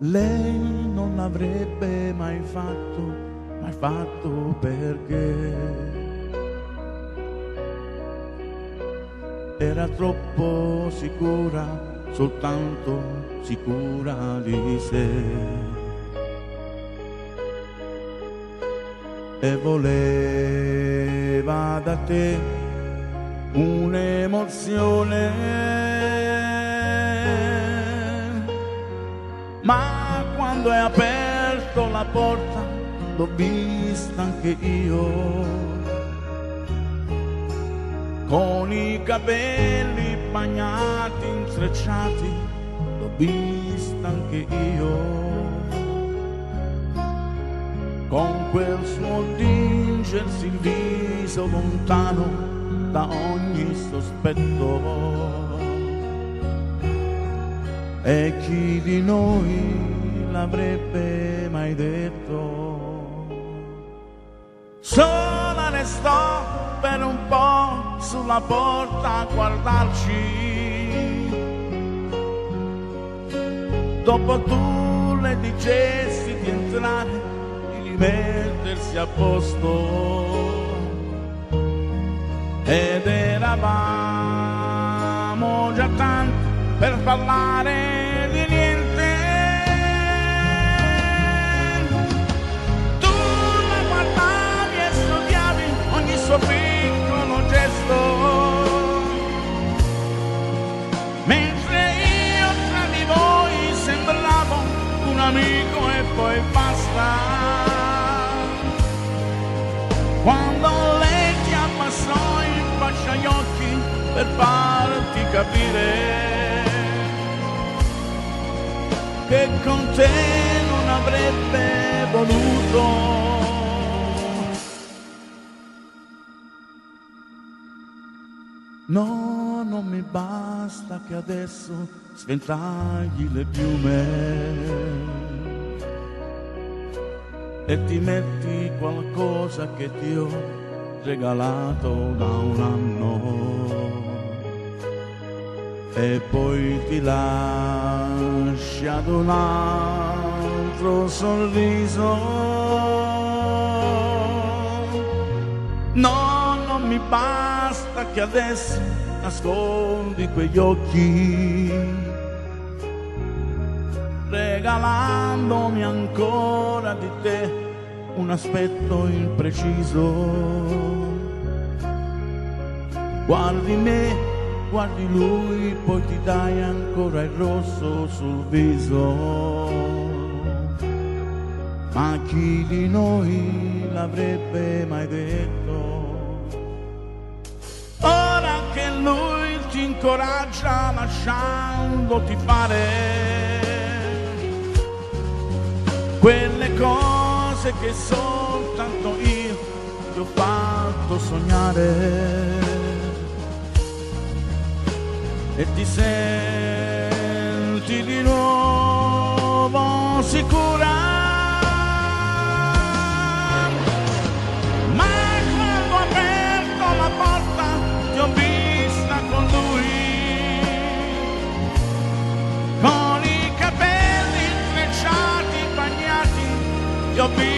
lei non l'avrebbe mai fatto perché era troppo sicura, soltanto sicura di sé. E voleva da te un'emozione, ma quando hai aperto la porta l'ho vista anche io, con i capelli bagnati, intrecciati, l'ho vista anche io, con quel suo tingersi il viso lontano da ogni sospetto. E chi di noi l'avrebbe mai detto? Sola restò per un po' sulla porta a guardarci, dopo tu le dicessi di entrare, di rimettersi a posto, ed eravamo già tanti per parlare di niente. Tu la guardavi e studiavi ogni suo piccolo gesto, mentre io tra di voi sembravo un amico e poi basta. Quando lei ti abbassò in faccia gli occhi per farti capire che con te non avrebbe voluto. No, non mi basta che adesso sventagli le piume e ti metti qualcosa che ti ho regalato da un anno, e poi ti lasci ad un altro sorriso. No, non mi basta che adesso nascondi quegli occhi, regalandomi ancora di te un aspetto impreciso. Guardi me, guardi lui, poi ti dai ancora il rosso sul viso. Ma chi di noi l'avrebbe mai detto? Ora che lui ti incoraggia lasciandoti fare quelle cose che soltanto io ti ho fatto sognare, e ti senti di nuovo sicura. Ma quando ho aperto la porta ti ho vista con lui, con i capelli intrecciati, bagnati, ti ho visto